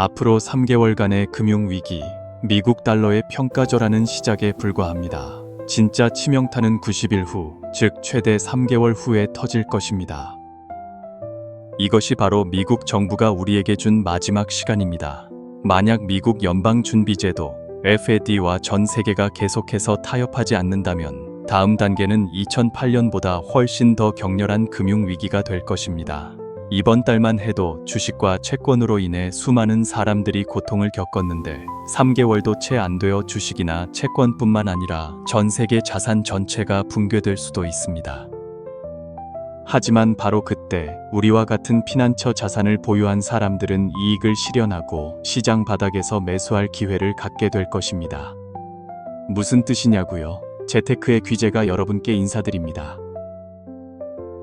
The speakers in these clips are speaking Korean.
앞으로 3개월간의 금융위기, 미국 달러의 평가절하는 시작에 불과합니다. 진짜 치명타는 90일 후, 즉 최대 3개월 후에 터질 것입니다. 이것이 바로 미국 정부가 우리에게 준 마지막 시간입니다. 만약 미국 연방준비제도 FED와 전 세계가 계속해서 타협하지 않는다면 다음 단계는 2008년보다 훨씬 더 격렬한 금융위기가 될 것입니다. 이번 달만 해도 주식과 채권으로 인해 수많은 사람들이 고통을 겪었는데 3개월도 채 안 되어 주식이나 채권뿐만 아니라 전 세계 자산 전체가 붕괴될 수도 있습니다. 하지만 바로 그때 우리와 같은 피난처 자산을 보유한 사람들은 이익을 실현하고 시장 바닥에서 매수할 기회를 갖게 될 것입니다. 무슨 뜻이냐고요? 재테크의 귀재가 여러분께 인사드립니다.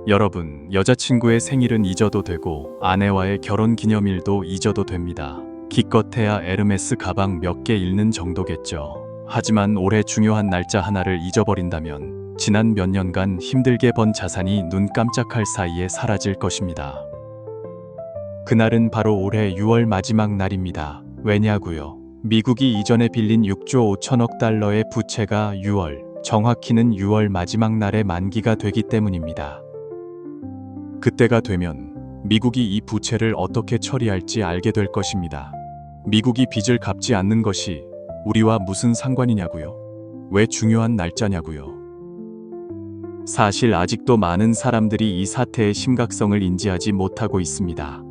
여러분, 여자친구의 생일은 잊어도 되고 아내와의 결혼기념일도 잊어도 됩니다. 기껏해야 에르메스 가방 몇 개 잃는 정도겠죠. 하지만 올해 중요한 날짜 하나를 잊어버린다면 지난 몇 년간 힘들게 번 자산이 눈 깜짝할 사이에 사라질 것입니다. 그날은 바로 올해 6월 마지막 날입니다. 왜냐고요? 미국이 이전에 빌린 6조 5천억 달러의 부채가 6월, 정확히는 6월 마지막 날에 만기가 되기 때문입니다. 그때가 되면 미국이 이 부채를 어떻게 처리할지 알게 될 것입니다. 미국이 빚을 갚지 않는 것이 우리와 무슨 상관이냐고요? 왜 중요한 날짜냐고요? 사실 아직도 많은 사람들이 이 사태의 심각성을 인지하지 못하고 있습니다.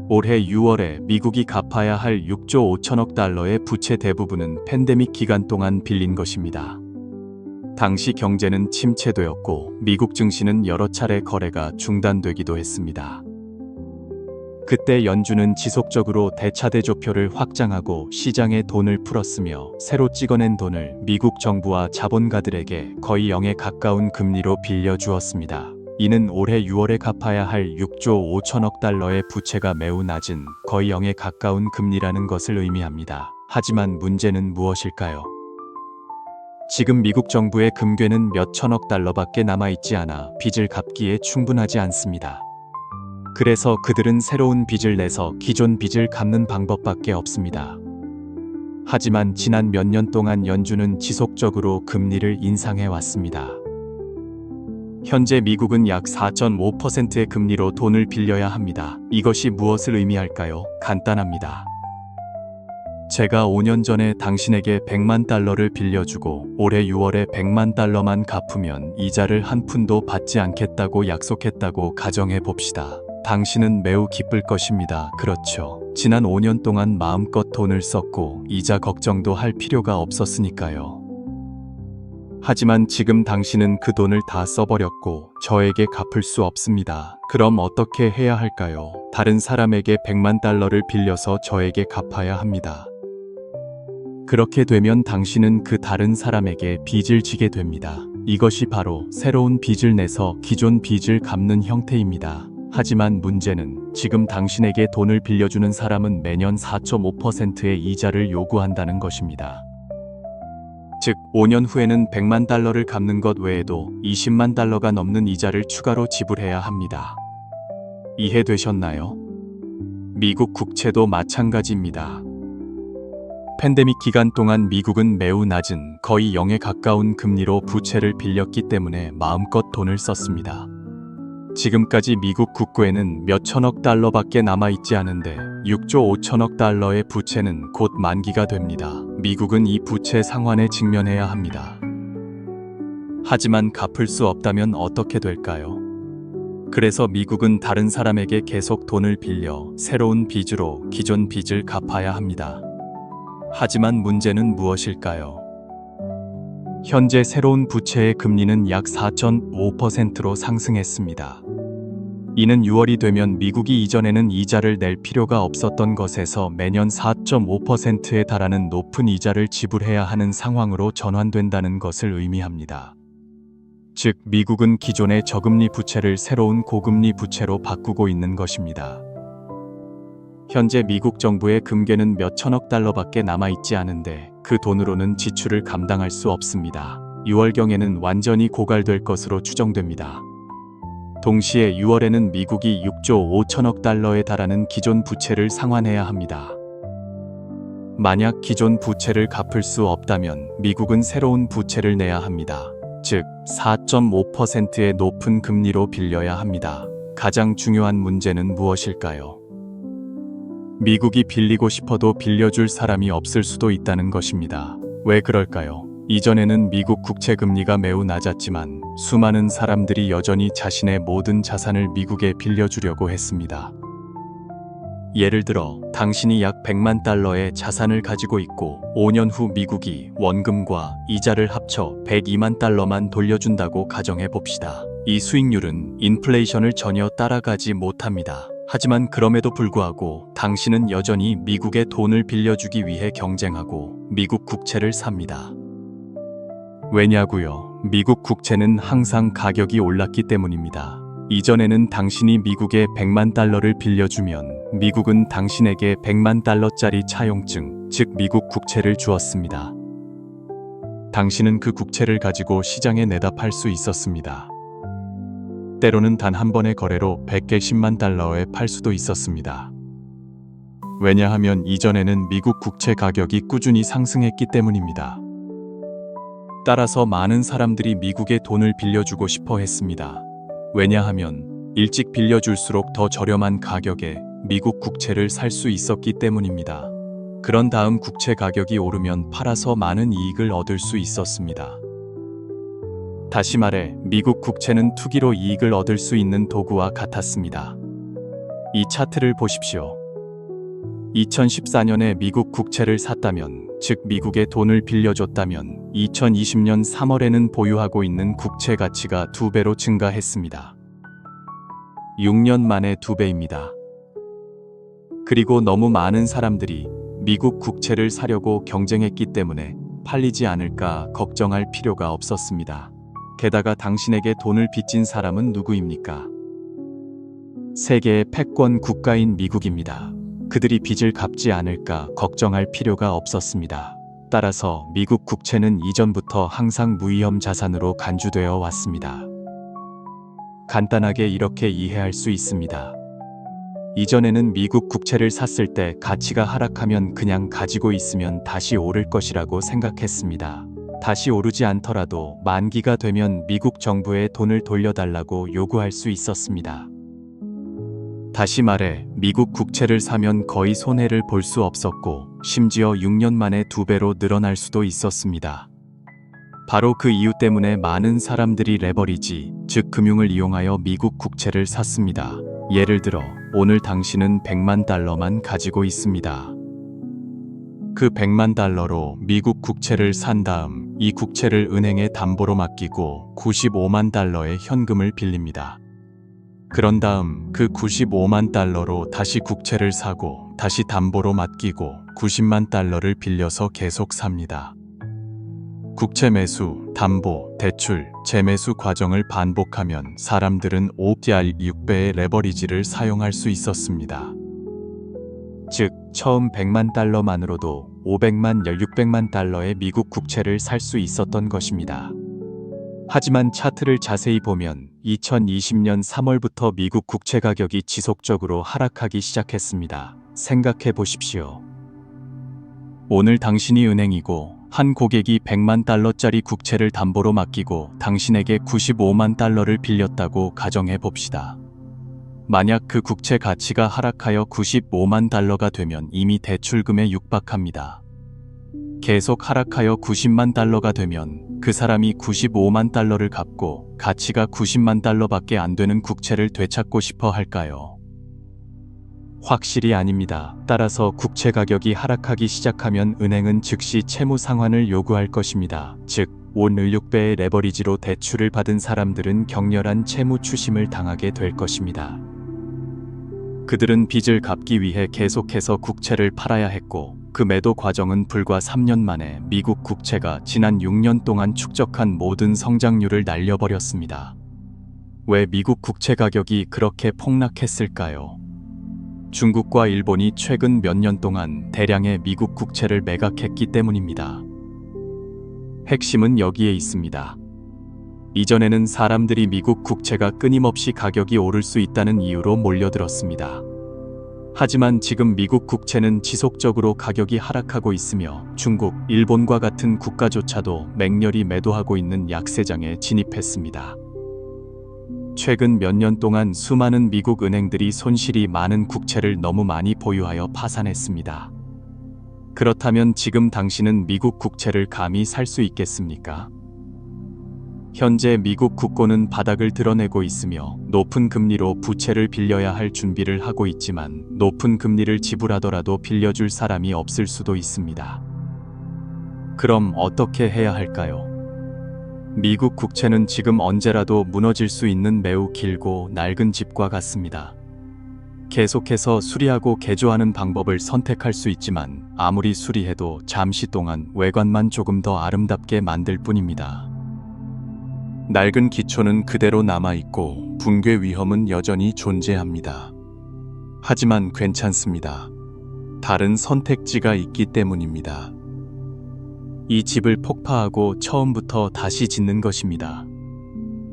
올해 6월에 미국이 갚아야 할 6조 5천억 달러의 부채 대부분은 팬데믹 기간 동안 빌린 것입니다. 당시 경제는 침체되었고 미국 증시는 여러 차례 거래가 중단되기도 했습니다. 그때 연준은 지속적으로 대차대조표를 확장하고 시장에 돈을 풀었으며 새로 찍어낸 돈을 미국 정부와 자본가들에게 거의 0에 가까운 금리로 빌려주었습니다. 이는 올해 6월에 갚아야 할 6조 5천억 달러의 부채가 매우 낮은 거의 0에 가까운 금리라는 것을 의미합니다. 하지만 문제는 무엇일까요? 지금 미국 정부의 금괴는 몇 천억 달러밖에 남아있지 않아 빚을 갚기에 충분하지 않습니다. 그래서 그들은 새로운 빚을 내서 기존 빚을 갚는 방법밖에 없습니다. 하지만 지난 몇 년 동안 연준은 지속적으로 금리를 인상해 왔습니다. 현재 미국은 약 4.5%의 금리로 돈을 빌려야 합니다. 이것이 무엇을 의미할까요? 간단합니다. 제가 5년 전에 당신에게 100만 달러를 빌려주고 올해 6월에 100만 달러만 갚으면 이자를 한 푼도 받지 않겠다고 약속했다고 가정해 봅시다. 당신은 매우 기쁠 것입니다. 그렇죠. 지난 5년 동안 마음껏 돈을 썼고 이자 걱정도 할 필요가 없었으니까요. 하지만 지금 당신은 그 돈을 다 써버렸고 저에게 갚을 수 없습니다. 그럼 어떻게 해야 할까요? 다른 사람에게 100만 달러를 빌려서 저에게 갚아야 합니다. 그렇게 되면 당신은 그 다른 사람에게 빚을 지게 됩니다. 이것이 바로 새로운 빚을 내서 기존 빚을 갚는 형태입니다. 하지만 문제는 지금 당신에게 돈을 빌려주는 사람은 매년 4.5%의 이자를 요구한다는 것입니다. 즉, 5년 후에는 100만 달러를 갚는 것 외에도 20만 달러가 넘는 이자를 추가로 지불해야 합니다. 이해되셨나요? 미국 국채도 마찬가지입니다. 팬데믹 기간 동안 미국은 매우 낮은 거의 0에 가까운 금리로 부채를 빌렸기 때문에 마음껏 돈을 썼습니다. 지금까지 미국 국고에는 몇 천억 달러밖에 남아있지 않은데 6조 5천억 달러의 부채는 곧 만기가 됩니다. 미국은 이 부채 상환에 직면해야 합니다. 하지만 갚을 수 없다면 어떻게 될까요? 그래서 미국은 다른 사람에게 계속 돈을 빌려 새로운 빚으로 기존 빚을 갚아야 합니다. 하지만 문제는 무엇일까요? 현재 새로운 부채의 금리는 약 4.5%로 상승했습니다. 이는 6월이 되면 미국이 이전에는 이자를 낼 필요가 없었던 것에서 매년 4.5%에 달하는 높은 이자를 지불해야 하는 상황으로 전환된다는 것을 의미합니다. 즉, 미국은 기존의 저금리 부채를 새로운 고금리 부채로 바꾸고 있는 것입니다. 현재 미국 정부의 금괴는 몇 천억 달러밖에 남아있지 않은데 그 돈으로는 지출을 감당할 수 없습니다. 6월경에는 완전히 고갈될 것으로 추정됩니다. 동시에 6월에는 미국이 6조 5천억 달러에 달하는 기존 부채를 상환해야 합니다. 만약 기존 부채를 갚을 수 없다면 미국은 새로운 부채를 내야 합니다. 즉 4.5%의 높은 금리로 빌려야 합니다. 가장 중요한 문제는 무엇일까요? 미국이 빌리고 싶어도 빌려줄 사람이 없을 수도 있다는 것입니다. 왜 그럴까요? 이전에는 미국 국채 금리가 매우 낮았지만 수많은 사람들이 여전히 자신의 모든 자산을 미국에 빌려주려고 했습니다. 예를 들어 당신이 약 100만 달러의 자산을 가지고 있고 5년 후 미국이 원금과 이자를 합쳐 102만 달러만 돌려준다고 가정해 봅시다. 이 수익률은 인플레이션을 전혀 따라가지 못합니다. 하지만 그럼에도 불구하고 당신은 여전히 미국에 돈을 빌려주기 위해 경쟁하고 미국 국채를 삽니다. 왜냐고요? 미국 국채는 항상 가격이 올랐기 때문입니다. 이전에는 당신이 미국에 100만 달러를 빌려주면 미국은 당신에게 100만 달러짜리 차용증, 즉 미국 국채를 주었습니다. 당신은 그 국채를 가지고 시장에 내다 팔 수 있었습니다. 때로는 단 한 번의 거래로 100만 달러에 팔 수도 있었습니다. 왜냐하면 이전에는 미국 국채 가격이 꾸준히 상승했기 때문입니다. 따라서 많은 사람들이 미국에 돈을 빌려주고 싶어 했습니다. 왜냐하면 일찍 빌려줄수록 더 저렴한 가격에 미국 국채를 살 수 있었기 때문입니다. 그런 다음 국채 가격이 오르면 팔아서 많은 이익을 얻을 수 있었습니다. 다시 말해 미국 국채는 투기로 이익을 얻을 수 있는 도구와 같았습니다. 이 차트를 보십시오. 2014년에 미국 국채를 샀다면, 즉 미국에 돈을 빌려줬다면 2020년 3월에는 보유하고 있는 국채 가치가 2배로 증가했습니다. 6년 만에 2배입니다. 그리고 너무 많은 사람들이 미국 국채를 사려고 경쟁했기 때문에 팔리지 않을까 걱정할 필요가 없었습니다. 게다가 당신에게 돈을 빚진 사람은 누구입니까? 세계의 패권 국가인 미국입니다. 그들이 빚을 갚지 않을까 걱정할 필요가 없었습니다. 따라서 미국 국채는 이전부터 항상 무위험 자산으로 간주되어 왔습니다. 간단하게 이렇게 이해할 수 있습니다. 이전에는 미국 국채를 샀을 때 가치가 하락하면 그냥 가지고 있으면 다시 오를 것이라고 생각했습니다. 다시 오르지 않더라도 만기가 되면 미국 정부에 돈을 돌려달라고 요구할 수 있었습니다. 다시 말해 미국 국채를 사면 거의 손해를 볼 수 없었고 심지어 6년 만에 2배로 늘어날 수도 있었습니다. 바로 그 이유 때문에 많은 사람들이 레버리지, 즉 금융을 이용하여 미국 국채를 샀습니다. 예를 들어 오늘 당신은 100만 달러만 가지고 있습니다. 그 100만 달러로 미국 국채를 산 다음 이 국채를 은행에 담보로 맡기고 95만 달러의 현금을 빌립니다. 그런 다음 그 95만 달러로 다시 국채를 사고 다시 담보로 맡기고 90만 달러를 빌려서 계속 삽니다. 국채 매수, 담보, 대출, 재매수 과정을 반복하면 사람들은 5-6배의 레버리지를 사용할 수 있었습니다. 즉, 처음 100만 달러만으로도 500만, 600만 달러의 미국 국채를 살 수 있었던 것입니다. 하지만 차트를 자세히 보면 2020년 3월부터 미국 국채 가격이 지속적으로 하락하기 시작했습니다. 생각해 보십시오. 오늘 당신이 은행이고 한 고객이 100만 달러짜리 국채를 담보로 맡기고 당신에게 95만 달러를 빌렸다고 가정해 봅시다. 만약 그 국채 가치가 하락하여 95만 달러가 되면 이미 대출금에 육박합니다. 계속 하락하여 90만 달러가 되면 그 사람이 95만 달러를 갚고 가치가 90만 달러밖에 안 되는 국채를 되찾고 싶어 할까요? 확실히 아닙니다. 따라서 국채 가격이 하락하기 시작하면 은행은 즉시 채무 상환을 요구할 것입니다. 즉, 5-6배의 레버리지로 대출을 받은 사람들은 격렬한 채무 추심을 당하게 될 것입니다. 그들은 빚을 갚기 위해 계속해서 국채를 팔아야 했고 그 매도 과정은 불과 3년 만에 미국 국채가 지난 6년 동안 축적한 모든 성장률을 날려버렸습니다. 왜 미국 국채 가격이 그렇게 폭락했을까요? 중국과 일본이 최근 몇 년 동안 대량의 미국 국채를 매각했기 때문입니다. 핵심은 여기에 있습니다. 이전에는 사람들이 미국 국채가 끊임없이 가격이 오를 수 있다는 이유로 몰려들었습니다. 하지만 지금 미국 국채는 지속적으로 가격이 하락하고 있으며 중국, 일본과 같은 국가조차도 맹렬히 매도하고 있는 약세장에 진입했습니다. 최근 몇 년 동안 수많은 미국 은행들이 손실이 많은 국채를 너무 많이 보유하여 파산했습니다. 그렇다면 지금 당신은 미국 국채를 감히 살 수 있겠습니까? 현재 미국 국고는 바닥을 드러내고 있으며 높은 금리로 부채를 빌려야 할 준비를 하고 있지만 높은 금리를 지불하더라도 빌려줄 사람이 없을 수도 있습니다. 그럼 어떻게 해야 할까요? 미국 국채는 지금 언제라도 무너질 수 있는 매우 길고 낡은 집과 같습니다. 계속해서 수리하고 개조하는 방법을 선택할 수 있지만 아무리 수리해도 잠시 동안 외관만 조금 더 아름답게 만들 뿐입니다. 낡은 기초는 그대로 남아있고 붕괴 위험은 여전히 존재합니다. 하지만 괜찮습니다. 다른 선택지가 있기 때문입니다. 이 집을 폭파하고 처음부터 다시 짓는 것입니다.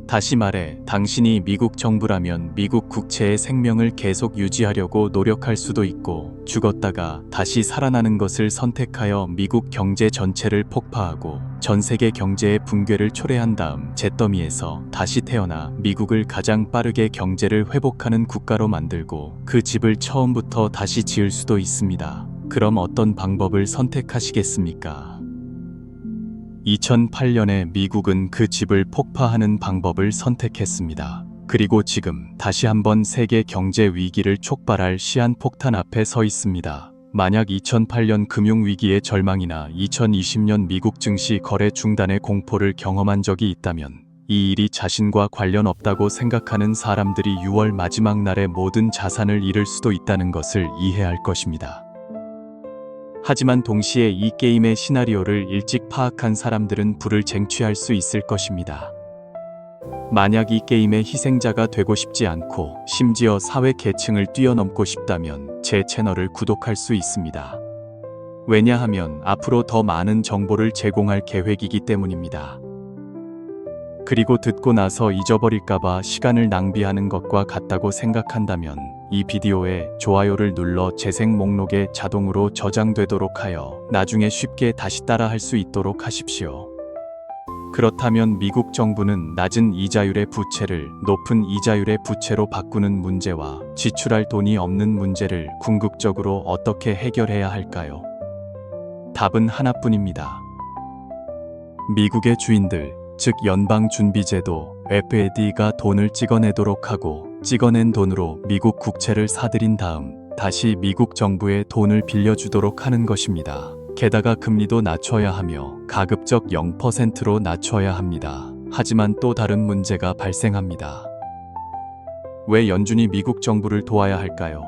다시 말해, 당신이 미국 정부라면 미국 국채의 생명을 계속 유지하려고 노력할 수도 있고 죽었다가 다시 살아나는 것을 선택하여 미국 경제 전체를 폭파하고 전 세계 경제의 붕괴를 초래한 다음 잿더미에서 다시 태어나 미국을 가장 빠르게 경제를 회복하는 국가로 만들고 그 집을 처음부터 다시 지을 수도 있습니다. 그럼 어떤 방법을 선택하시겠습니까? 2008년에 미국은 그 집을 폭파하는 방법을 선택했습니다. 그리고 지금 다시 한번 세계 경제 위기를 촉발할 시한폭탄 앞에 서 있습니다. 만약 2008년 금융위기의 절망이나 2020년 미국 증시 거래 중단의 공포를 경험한 적이 있다면 이 일이 자신과 관련 없다고 생각하는 사람들이 6월 마지막 날에 모든 자산을 잃을 수도 있다는 것을 이해할 것입니다. 하지만 동시에 이 게임의 시나리오를 일찍 파악한 사람들은 부를 쟁취할 수 있을 것입니다. 만약 이 게임의 희생자가 되고 싶지 않고 심지어 사회 계층을 뛰어넘고 싶다면 제 채널을 구독할 수 있습니다. 왜냐하면 앞으로 더 많은 정보를 제공할 계획이기 때문입니다. 그리고 듣고 나서 잊어버릴까봐 시간을 낭비하는 것과 같다고 생각한다면 이 비디오에 좋아요를 눌러 재생 목록에 자동으로 저장되도록 하여 나중에 쉽게 다시 따라할 수 있도록 하십시오. 그렇다면 미국 정부는 낮은 이자율의 부채를 높은 이자율의 부채로 바꾸는 문제와 지출할 돈이 없는 문제를 궁극적으로 어떻게 해결해야 할까요? 답은 하나뿐입니다. 미국의 주인들, 즉 연방준비제도 FED가 돈을 찍어내도록 하고 찍어낸 돈으로 미국 국채를 사들인 다음 다시 미국 정부에 돈을 빌려주도록 하는 것입니다. 게다가 금리도 낮춰야 하며 가급적 0%로 낮춰야 합니다. 하지만 또 다른 문제가 발생합니다. 왜 연준이 미국 정부를 도와야 할까요?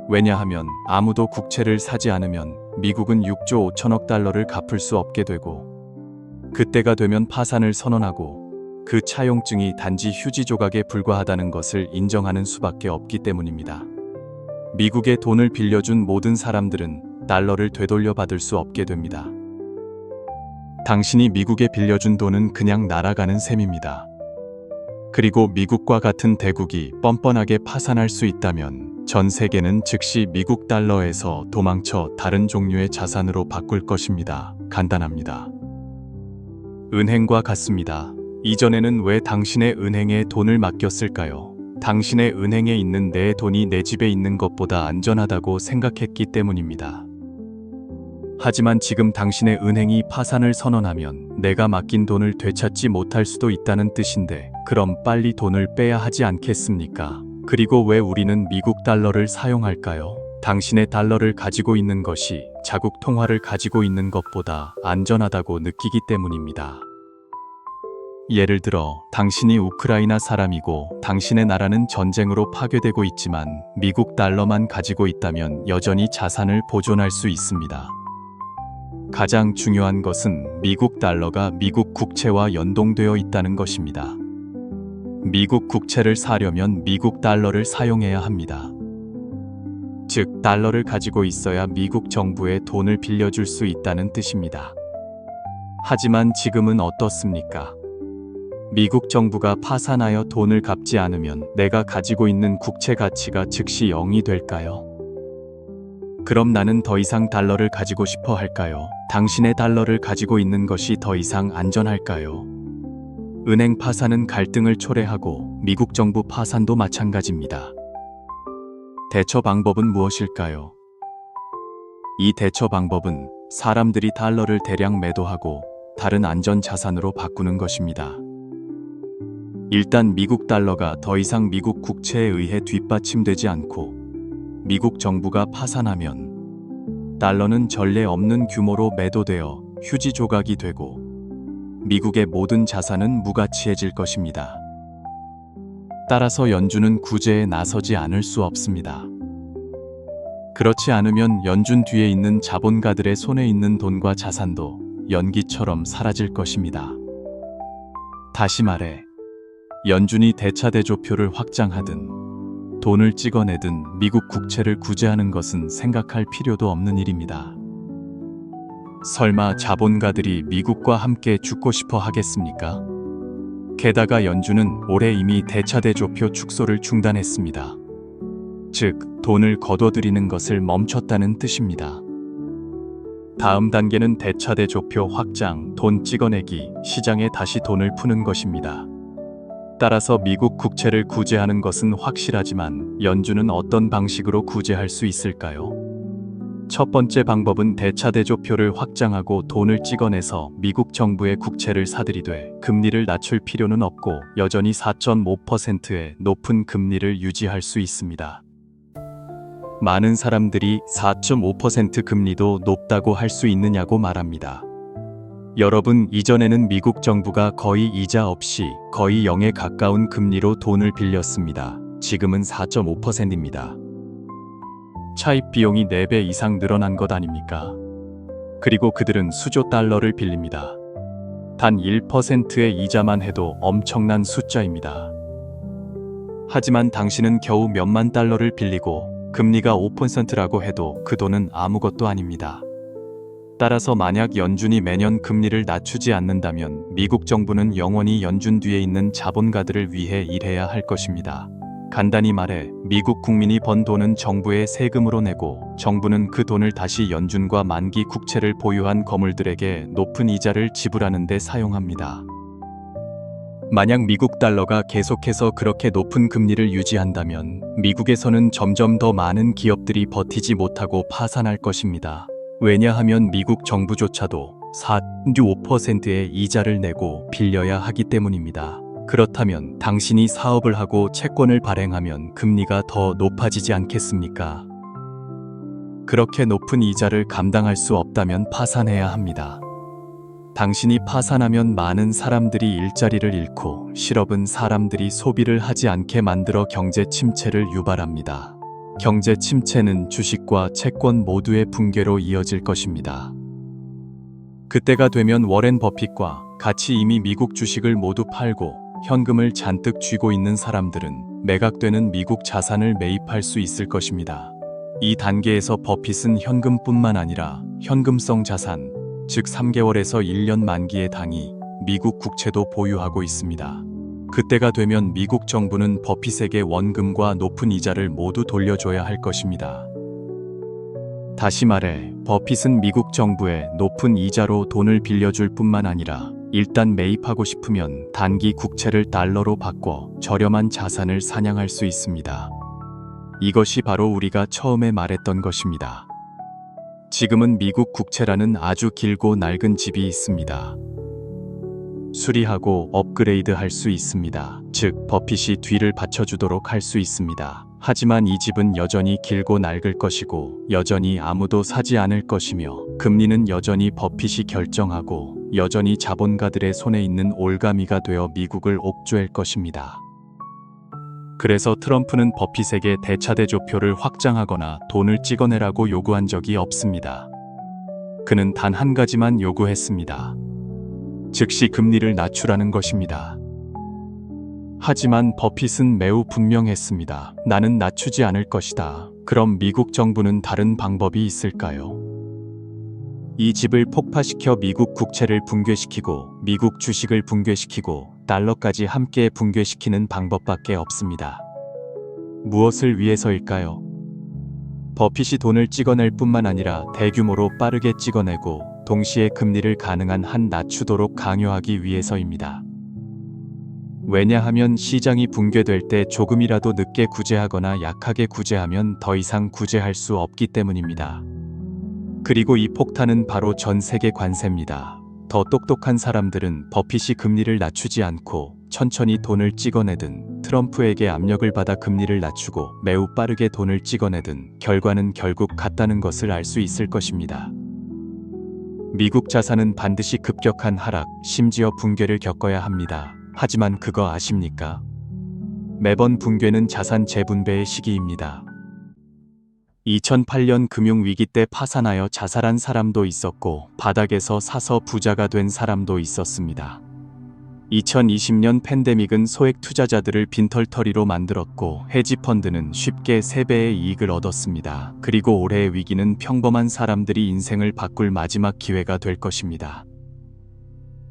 왜냐하면 아무도 국채를 사지 않으면 미국은 6조 5천억 달러를 갚을 수 없게 되고 그때가 되면 파산을 선언하고 그 차용증이 단지 휴지 조각에 불과하다는 것을 인정하는 수밖에 없기 때문입니다. 미국에 돈을 빌려준 모든 사람들은 달러를 되돌려 받을 수 없게 됩니다. 당신이 미국에 빌려준 돈은 그냥 날아가는 셈입니다. 그리고 미국과 같은 대국이 뻔뻔하게 파산할 수 있다면 전 세계는 즉시 미국 달러에서 도망쳐 다른 종류의 자산으로 바꿀 것입니다. 간단합니다. 은행과 같습니다. 이전에는 왜 당신의 은행에 돈을 맡겼을까요? 당신의 은행에 있는 내 돈이 내 집에 있는 것보다 안전하다고 생각했기 때문입니다. 하지만 지금 당신의 은행이 파산을 선언하면 내가 맡긴 돈을 되찾지 못할 수도 있다는 뜻인데 그럼 빨리 돈을 빼야 하지 않겠습니까? 그리고 왜 우리는 미국 달러를 사용할까요? 당신의 달러를 가지고 있는 것이 자국 통화를 가지고 있는 것보다 안전하다고 느끼기 때문입니다. 예를 들어 당신이 우크라이나 사람이고 당신의 나라는 전쟁으로 파괴되고 있지만 미국 달러만 가지고 있다면 여전히 자산을 보존할 수 있습니다. 가장 중요한 것은 미국 달러가 미국 국채와 연동되어 있다는 것입니다. 미국 국채를 사려면 미국 달러를 사용해야 합니다. 즉, 달러를 가지고 있어야 미국 정부에 돈을 빌려줄 수 있다는 뜻입니다. 하지만 지금은 어떻습니까? 미국 정부가 파산하여 돈을 갚지 않으면 내가 가지고 있는 국채 가치가 즉시 0이 될까요? 그럼 나는 더 이상 달러를 가지고 싶어 할까요? 당신의 달러를 가지고 있는 것이 더 이상 안전할까요? 은행 파산은 갈등을 초래하고 미국 정부 파산도 마찬가지입니다. 대처 방법은 무엇일까요? 이 대처 방법은 사람들이 달러를 대량 매도하고 다른 안전 자산으로 바꾸는 것입니다. 일단 미국 달러가 더 이상 미국 국채에 의해 뒷받침되지 않고 미국 정부가 파산하면 달러는 전례 없는 규모로 매도되어 휴지 조각이 되고 미국의 모든 자산은 무가치해질 것입니다. 따라서 연준은 구제에 나서지 않을 수 없습니다. 그렇지 않으면 연준 뒤에 있는 자본가들의 손에 있는 돈과 자산도 연기처럼 사라질 것입니다. 다시 말해, 연준이 대차대조표를 확장하든 돈을 찍어내든 미국 국채를 구제하는 것은 생각할 필요도 없는 일입니다. 설마 자본가들이 미국과 함께 죽고 싶어 하겠습니까? 게다가 연준은 올해 이미 대차대조표 축소를 중단했습니다. 즉, 돈을 거둬들이는 것을 멈췄다는 뜻입니다. 다음 단계는 대차대조표 확장, 돈 찍어내기, 시장에 다시 돈을 푸는 것입니다. 따라서 미국 국채를 구제하는 것은 확실하지만 연준은 어떤 방식으로 구제할 수 있을까요? 첫 번째 방법은 대차대조표를 확장하고 돈을 찍어내서 미국 정부의 국채를 사들이되 금리를 낮출 필요는 없고 여전히 4.5%의 높은 금리를 유지할 수 있습니다. 많은 사람들이 4.5% 금리도 높다고 할 수 있느냐고 말합니다. 여러분, 이전에는 미국 정부가 거의 이자 없이 거의 0에 가까운 금리로 돈을 빌렸습니다. 지금은 4.5%입니다. 차입 비용이 4배 이상 늘어난 것 아닙니까? 그리고 그들은 수조 달러를 빌립니다. 단 1%의 이자만 해도 엄청난 숫자입니다. 하지만 당신은 겨우 몇만 달러를 빌리고 금리가 5%라고 해도 그 돈은 아무것도 아닙니다. 따라서 만약 연준이 매년 금리를 낮추지 않는다면 미국 정부는 영원히 연준 뒤에 있는 자본가들을 위해 일해야 할 것입니다. 간단히 말해 미국 국민이 번 돈은 정부에 세금으로 내고 정부는 그 돈을 다시 연준과 만기 국채를 보유한 거물들에게 높은 이자를 지불하는 데 사용합니다. 만약 미국 달러가 계속해서 그렇게 높은 금리를 유지한다면 미국에서는 점점 더 많은 기업들이 버티지 못하고 파산할 것입니다. 왜냐하면 미국 정부조차도 4.5%의 이자를 내고 빌려야 하기 때문입니다. 그렇다면 당신이 사업을 하고 채권을 발행하면 금리가 더 높아지지 않겠습니까? 그렇게 높은 이자를 감당할 수 없다면 파산해야 합니다. 당신이 파산하면 많은 사람들이 일자리를 잃고 실업은 사람들이 소비를 하지 않게 만들어 경제 침체를 유발합니다. 경제 침체는 주식과 채권 모두의 붕괴로 이어질 것입니다. 그때가 되면 워렌 버핏과 같이 이미 미국 주식을 모두 팔고 현금을 잔뜩 쥐고 있는 사람들은 매각되는 미국 자산을 매입할 수 있을 것입니다. 이 단계에서 버핏은 현금뿐만 아니라 현금성 자산, 즉 3개월에서 1년 만기의 당이 미국 국채도 보유하고 있습니다. 그때가 되면 미국 정부는 버핏에게 원금과 높은 이자를 모두 돌려줘야 할 것입니다. 다시 말해, 버핏은 미국 정부에 높은 이자로 돈을 빌려줄 뿐만 아니라 일단 매입하고 싶으면 단기 국채를 달러로 바꿔 저렴한 자산을 사냥할 수 있습니다. 이것이 바로 우리가 처음에 말했던 것입니다. 지금은 미국 국채라는 아주 길고 낡은 집이 있습니다. 수리하고 업그레이드 할 수 있습니다. 즉, 버핏이 뒤를 받쳐주도록 할 수 있습니다. 하지만 이 집은 여전히 길고 낡을 것이고 여전히 아무도 사지 않을 것이며 금리는 여전히 버핏이 결정하고 여전히 자본가들의 손에 있는 올가미가 되어 미국을 옥죄할 것입니다. 그래서 트럼프는 버핏에게 대차대조표를 확장하거나 돈을 찍어내라고 요구한 적이 없습니다. 그는 단 한 가지만 요구했습니다. 즉시 금리를 낮추라는 것입니다. 하지만 버핏은 매우 분명했습니다. 나는 낮추지 않을 것이다. 그럼 미국 정부는 다른 방법이 있을까요? 이 집을 폭파시켜 미국 국채를 붕괴시키고 미국 주식을 붕괴시키고 달러까지 함께 붕괴시키는 방법밖에 없습니다. 무엇을 위해서일까요? 버핏이 돈을 찍어낼 뿐만 아니라 대규모로 빠르게 찍어내고 동시에 금리를 가능한 한 낮추도록 강요하기 위해서입니다. 왜냐하면 시장이 붕괴될 때 조금이라도 늦게 구제하거나 약하게 구제하면 더 이상 구제할 수 없기 때문입니다. 그리고 이 폭탄은 바로 전 세계 관세입니다. 더 똑똑한 사람들은 버핏이 금리를 낮추지 않고 천천히 돈을 찍어내든 트럼프에게 압력을 받아 금리를 낮추고 매우 빠르게 돈을 찍어내든 결과는 결국 같다는 것을 알 수 있을 것입니다. 미국 자산은 반드시 급격한 하락, 심지어 붕괴를 겪어야 합니다. 하지만 그거 아십니까? 매번 붕괴는 자산 재분배의 시기입니다. 2008년 금융위기 때 파산하여 자살한 사람도 있었고 바닥에서 사서 부자가 된 사람도 있었습니다. 2020년 팬데믹은 소액 투자자들을 빈털터리로 만들었고 헤지펀드는 쉽게 3배의 이익을 얻었습니다. 그리고 올해의 위기는 평범한 사람들이 인생을 바꿀 마지막 기회가 될 것입니다.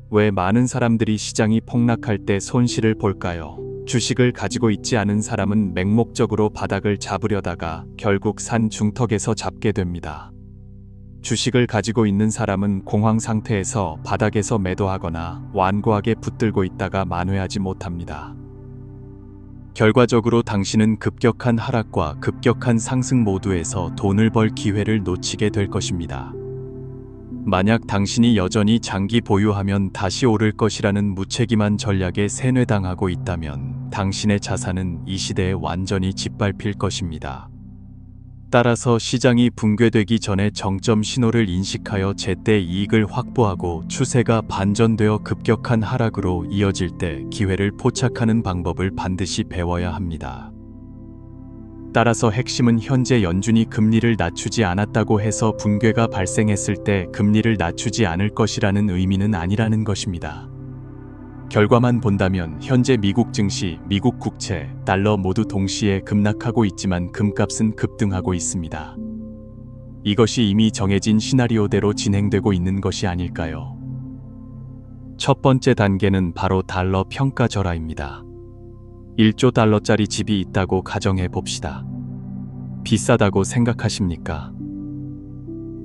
왜 많은 사람들이 시장이 폭락할 때 손실을 볼까요? 주식을 가지고 있지 않은 사람은 맹목적으로 바닥을 잡으려다가 결국 산 중턱에서 잡게 됩니다. 주식을 가지고 있는 사람은 공황 상태에서 바닥에서 매도하거나 완고하게 붙들고 있다가 만회하지 못합니다. 결과적으로 당신은 급격한 하락과 급격한 상승 모두에서 돈을 벌 기회를 놓치게 될 것입니다. 만약 당신이 여전히 장기 보유하면 다시 오를 것이라는 무책임한 전략에 세뇌당하고 있다면 당신의 자산은 이 시대에 완전히 짓밟힐 것입니다. 따라서 시장이 붕괴되기 전에 정점 신호를 인식하여 제때 이익을 확보하고 추세가 반전되어 급격한 하락으로 이어질 때 기회를 포착하는 방법을 반드시 배워야 합니다. 따라서 핵심은 현재 연준이 금리를 낮추지 않았다고 해서 붕괴가 발생했을 때 금리를 낮추지 않을 것이라는 의미는 아니라는 것입니다. 결과만 본다면 현재 미국 증시, 미국 국채, 달러 모두 동시에 급락하고 있지만 금값은 급등하고 있습니다. 이것이 이미 정해진 시나리오대로 진행되고 있는 것이 아닐까요? 첫 번째 단계는 바로 달러 평가절하입니다. 1조 달러짜리 집이 있다고 가정해 봅시다. 비싸다고 생각하십니까?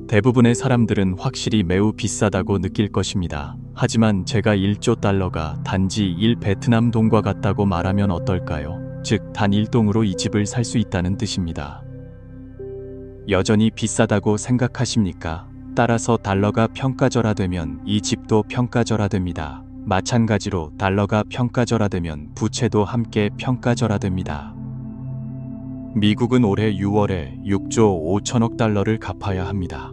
대부분의 사람들은 확실히 매우 비싸다고 느낄 것입니다. 하지만 제가 1조 달러가 단지 1베트남 동과 같다고 말하면 어떨까요? 즉, 단 1동으로 이 집을 살 수 있다는 뜻입니다. 여전히 비싸다고 생각하십니까? 따라서 달러가 평가절하되면 이 집도 평가절하됩니다. 마찬가지로 달러가 평가절하되면 부채도 함께 평가절하됩니다. 미국은 올해 6월에 6조 5천억 달러를 갚아야 합니다.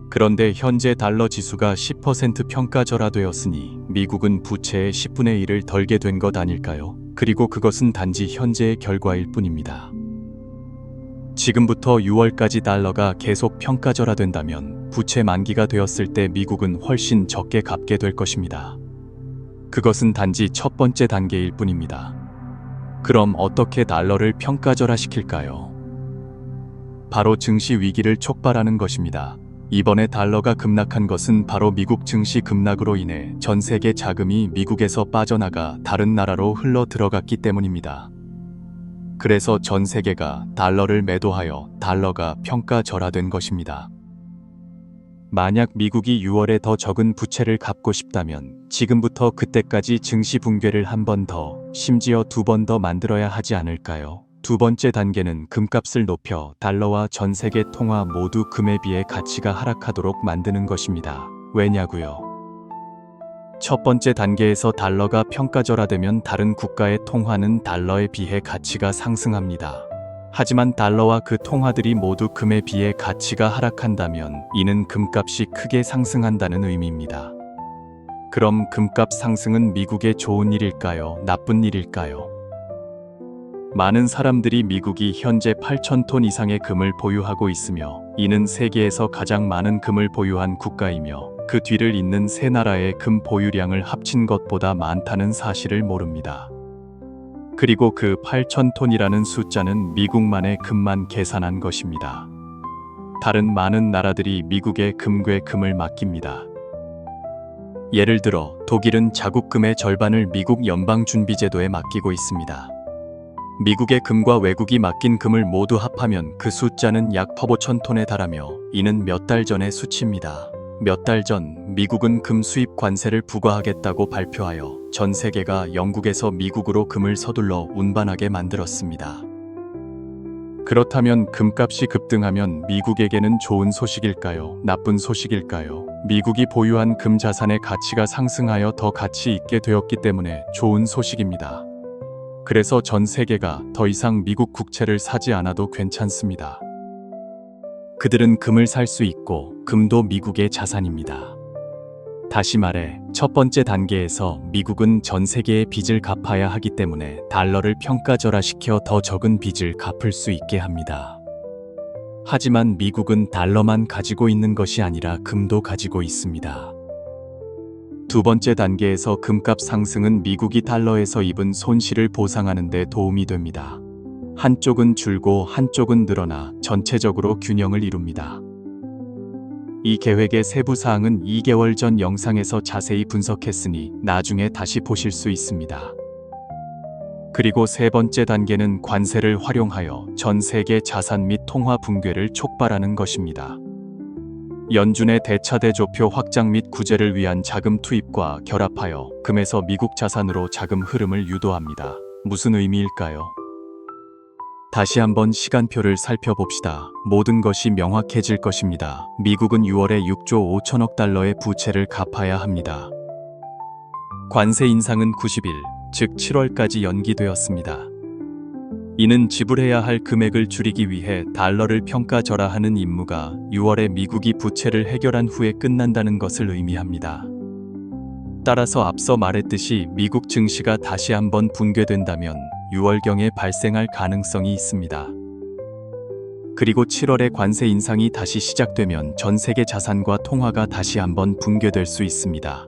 그런데 현재 달러 지수가 10% 평가절하되었으니 미국은 부채의 10분의 1을 덜게 된 것 아닐까요? 그리고 그것은 단지 현재의 결과일 뿐입니다. 지금부터 6월까지 달러가 계속 평가절하된다면 부채 만기가 되었을 때 미국은 훨씬 적게 갚게 될 것입니다. 그것은 단지 첫 번째 단계일 뿐입니다. 그럼 어떻게 달러를 평가절하시킬까요? 바로 증시 위기를 촉발하는 것입니다. 이번에 달러가 급락한 것은 바로 미국 증시 급락으로 인해 전 세계 자금이 미국에서 빠져나가 다른 나라로 흘러 들어갔기 때문입니다. 그래서 전 세계가 달러를 매도하여 달러가 평가절하된 것입니다. 만약 미국이 6월에 더 적은 부채를 갚고 싶다면 지금부터 그때까지 증시 붕괴를 한 번 더, 심지어 2번 더 만들어야 하지 않을까요? 두 번째 단계는 금값을 높여 달러와 전 세계 통화 모두 금에 비해 가치가 하락하도록 만드는 것입니다. 왜냐고요? 첫 번째 단계에서 달러가 평가절하되면 다른 국가의 통화는 달러에 비해 가치가 상승합니다. 하지만 달러와 그 통화들이 모두 금에 비해 가치가 하락한다면 이는 금값이 크게 상승한다는 의미입니다. 그럼 금값 상승은 미국에 좋은 일일까요? 나쁜 일일까요? 많은 사람들이 미국이 현재 8,000톤 이상의 금을 보유하고 있으며 이는 세계에서 가장 많은 금을 보유한 국가이며 그 뒤를 잇는 세 나라의 금 보유량을 합친 것보다 많다는 사실을 모릅니다. 그리고 그 8,000톤이라는 숫자는 미국만의 금만 계산한 것입니다. 다른 많은 나라들이 미국의 금괴 금을 맡깁니다. 예를 들어 독일은 자국금의 절반을 미국 연방준비제도에 맡기고 있습니다. 미국의 금과 외국이 맡긴 금을 모두 합하면 그 숫자는 약 5,000톤에 달하며 이는 몇 달 전의 수치입니다. 몇 달 전 미국은 금 수입 관세를 부과하겠다고 발표하여 전 세계가 영국에서 미국으로 금을 서둘러 운반하게 만들었습니다. 그렇다면 금값이 급등하면 미국에게는 좋은 소식일까요? 나쁜 소식일까요? 미국이 보유한 금 자산의 가치가 상승하여 더 가치 있게 되었기 때문에 좋은 소식입니다. 그래서 전 세계가 더 이상 미국 국채를 사지 않아도 괜찮습니다. 그들은 금을 살 수 있고 금도 미국의 자산입니다. 다시 말해 첫 번째 단계에서 미국은 전 세계의 빚을 갚아야 하기 때문에 달러를 평가절하시켜 더 적은 빚을 갚을 수 있게 합니다. 하지만 미국은 달러만 가지고 있는 것이 아니라 금도 가지고 있습니다. 두 번째 단계에서 금값 상승은 미국이 달러에서 입은 손실을 보상하는 데 도움이 됩니다. 한쪽은 줄고 한쪽은 늘어나 전체적으로 균형을 이룹니다. 이 계획의 세부 사항은 2개월 전 영상에서 자세히 분석했으니 나중에 다시 보실 수 있습니다. 그리고 세 번째 단계는 관세를 활용하여 전 세계 자산 및 통화 붕괴를 촉발하는 것입니다. 연준의 대차대조표 확장 및 구제를 위한 자금 투입과 결합하여 금에서 미국 자산으로 자금 흐름을 유도합니다. 무슨 의미일까요? 다시 한번 시간표를 살펴봅시다. 모든 것이 명확해질 것입니다. 미국은 6월에 6조 5천억 달러의 부채를 갚아야 합니다. 관세 인상은 90일, 즉 7월까지 연기되었습니다. 이는 지불해야 할 금액을 줄이기 위해 달러를 평가절하하는 임무가 6월에 미국이 부채를 해결한 후에 끝난다는 것을 의미합니다. 따라서 앞서 말했듯이 미국 증시가 다시 한번 붕괴된다면 6월경에 발생할 가능성이 있습니다. 그리고 7월에 관세 인상이 다시 시작되면 전 세계 자산과 통화가 다시 한번 붕괴될 수 있습니다.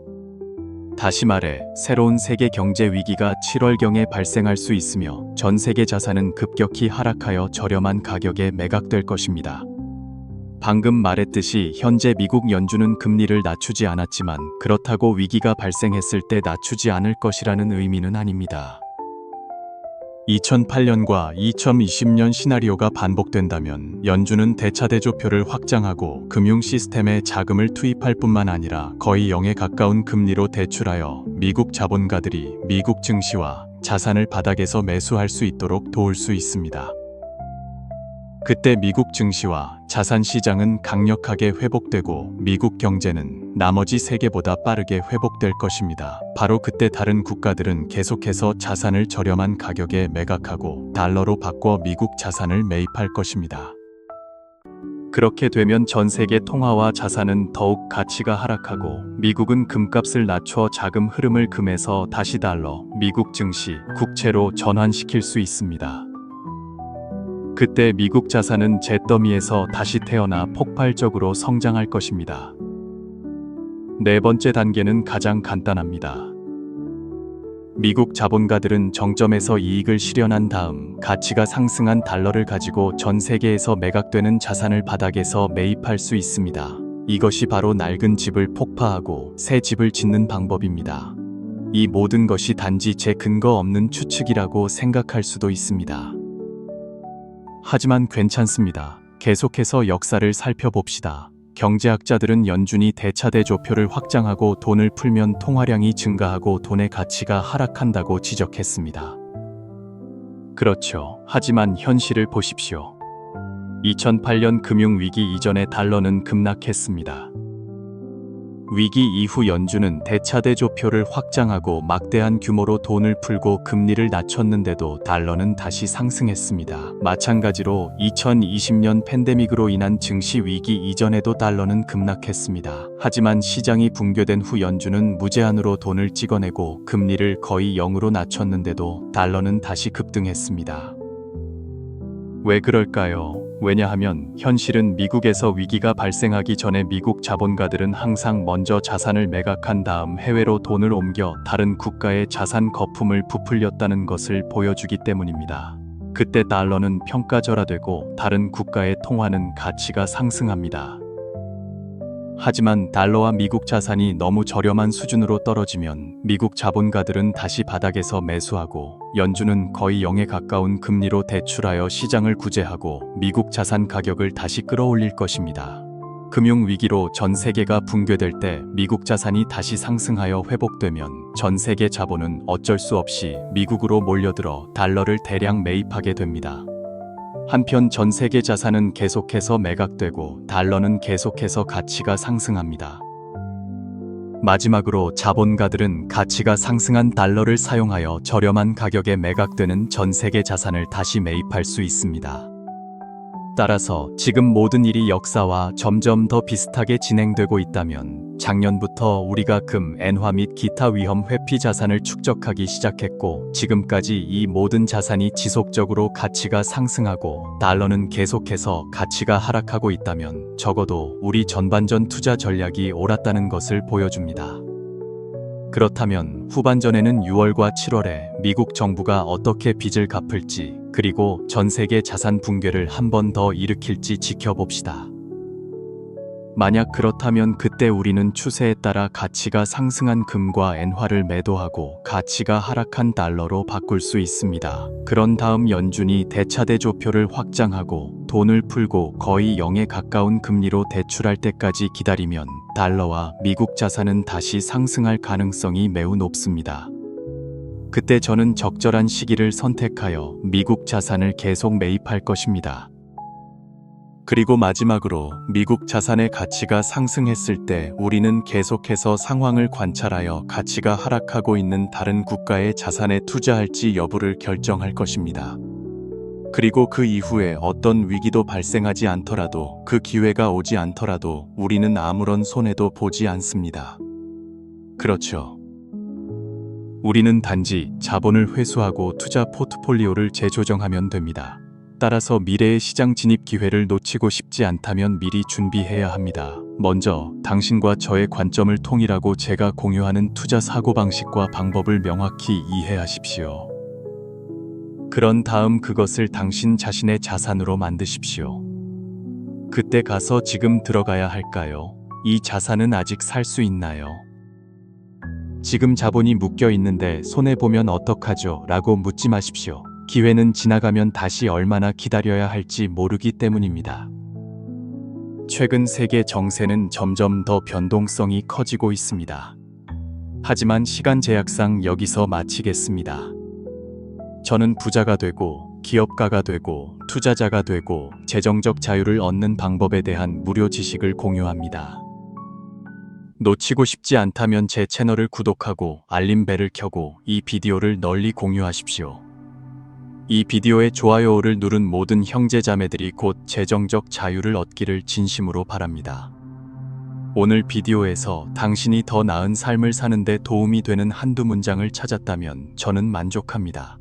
다시 말해 새로운 세계 경제 위기가 7월경에 발생할 수 있으며 전 세계 자산은 급격히 하락하여 저렴한 가격에 매각될 것입니다. 방금 말했듯이 현재 미국 연준은 금리를 낮추지 않았지만 그렇다고 위기가 발생했을 때 낮추지 않을 것이라는 의미는 아닙니다. 2008년과 2020년 시나리오가 반복된다면 연준은 대차대조표를 확장하고 금융 시스템에 자금을 투입할 뿐만 아니라 거의 0에 가까운 금리로 대출하여 미국 자본가들이 미국 증시와 자산을 바닥에서 매수할 수 있도록 도울 수 있습니다. 그때 미국 증시와 자산 시장은 강력하게 회복되고 미국 경제는 나머지 세계보다 빠르게 회복될 것입니다. 바로 그때 다른 국가들은 계속해서 자산을 저렴한 가격에 매각하고 달러로 바꿔 미국 자산을 매입할 것입니다. 그렇게 되면 전 세계 통화와 자산은 더욱 가치가 하락하고 미국은 금값을 낮춰 자금 흐름을 금에서 다시 달러, 미국 증시, 국채로 전환시킬 수 있습니다. 그때 미국 자산은 잿더미에서 다시 태어나 폭발적으로 성장할 것입니다. 네 번째 단계는 가장 간단합니다. 미국 자본가들은 정점에서 이익을 실현한 다음 가치가 상승한 달러를 가지고 전 세계에서 매각되는 자산을 바닥에서 매입할 수 있습니다. 이것이 바로 낡은 집을 폭파하고 새 집을 짓는 방법입니다. 이 모든 것이 단지 제 근거 없는 추측이라고 생각할 수도 있습니다. 하지만 괜찮습니다. 계속해서 역사를 살펴봅시다. 경제학자들은 연준이 대차대조표를 확장하고 돈을 풀면 통화량이 증가하고 돈의 가치가 하락한다고 지적했습니다. 그렇죠. 하지만 현실을 보십시오. 2008년 금융위기 이전에 달러는 급락했습니다. 위기 이후 연준은 대차대조표를 확장하고 막대한 규모로 돈을 풀고 금리를 낮췄는데도 달러는 다시 상승했습니다. 마찬가지로 2020년 팬데믹으로 인한 증시 위기 이전에도 달러는 급락했습니다. 하지만 시장이 붕괴된 후 연준은 무제한으로 돈을 찍어내고 금리를 거의 0으로 낮췄는데도 달러는 다시 급등했습니다. 왜 그럴까요? 왜냐하면 현실은 미국에서 위기가 발생하기 전에 미국 자본가들은 항상 먼저 자산을 매각한 다음 해외로 돈을 옮겨 다른 국가의 자산 거품을 부풀렸다는 것을 보여주기 때문입니다. 그때 달러는 평가절하되고 다른 국가의 통화는 가치가 상승합니다. 하지만 달러와 미국 자산이 너무 저렴한 수준으로 떨어지면 미국 자본가들은 다시 바닥에서 매수하고 연준은 거의 0에 가까운 금리로 대출하여 시장을 구제하고 미국 자산 가격을 다시 끌어올릴 것입니다. 금융위기로 전 세계가 붕괴될 때 미국 자산이 다시 상승하여 회복되면 전 세계 자본은 어쩔 수 없이 미국으로 몰려들어 달러를 대량 매입하게 됩니다. 한편 전 세계 자산은 계속해서 매각되고 달러는 계속해서 가치가 상승합니다. 마지막으로 자본가들은 가치가 상승한 달러를 사용하여 저렴한 가격에 매각되는 전 세계 자산을 다시 매입할 수 있습니다. 따라서 지금 모든 일이 역사와 점점 더 비슷하게 진행되고 있다면 작년부터 우리가 금, 엔화 및 기타 위험 회피 자산을 축적하기 시작했고 지금까지 이 모든 자산이 지속적으로 가치가 상승하고 달러는 계속해서 가치가 하락하고 있다면 적어도 우리 전반전 투자 전략이 옳았다는 것을 보여줍니다. 그렇다면 후반전에는 6월과 7월에 미국 정부가 어떻게 빚을 갚을지 그리고 전 세계 자산 붕괴를 한 번 더 일으킬지 지켜봅시다. 만약 그렇다면 그때 우리는 추세에 따라 가치가 상승한 금과 엔화를 매도하고 가치가 하락한 달러로 바꿀 수 있습니다. 그런 다음 연준이 대차대조표를 확장하고 돈을 풀고 거의 0에 가까운 금리로 대출할 때까지 기다리면 달러와 미국 자산은 다시 상승할 가능성이 매우 높습니다. 그때 저는 적절한 시기를 선택하여 미국 자산을 계속 매입할 것입니다. 그리고 마지막으로 미국 자산의 가치가 상승했을 때 우리는 계속해서 상황을 관찰하여 가치가 하락하고 있는 다른 국가의 자산에 투자할지 여부를 결정할 것입니다. 그리고 그 이후에 어떤 위기도 발생하지 않더라도 그 기회가 오지 않더라도 우리는 아무런 손해도 보지 않습니다. 그렇죠. 우리는 단지 자본을 회수하고 투자 포트폴리오를 재조정하면 됩니다. 따라서 미래의 시장 진입 기회를 놓치고 싶지 않다면 미리 준비해야 합니다. 먼저 당신과 저의 관점을 통일하고 제가 공유하는 투자 사고방식과 방법을 명확히 이해하십시오. 그런 다음 그것을 당신 자신의 자산으로 만드십시오. 그때 가서 지금 들어가야 할까요? 이 자산은 아직 살 수 있나요? 지금 자본이 묶여 있는데 손해보면 어떡하죠? 라고 묻지 마십시오. 기회는 지나가면 다시 얼마나 기다려야 할지 모르기 때문입니다. 최근 세계 정세는 점점 더 변동성이 커지고 있습니다. 하지만 시간 제약상 여기서 마치겠습니다. 저는 부자가 되고 기업가가 되고 투자자가 되고 재정적 자유를 얻는 방법에 대한 무료 지식을 공유합니다. 놓치고 싶지 않다면 제 채널을 구독하고 알림벨을 켜고 이 비디오를 널리 공유하십시오. 이 비디오에 좋아요를 누른 모든 형제자매들이 곧 재정적 자유를 얻기를 진심으로 바랍니다. 오늘 비디오에서 당신이 더 나은 삶을 사는데 도움이 되는 한두 문장을 찾았다면 저는 만족합니다.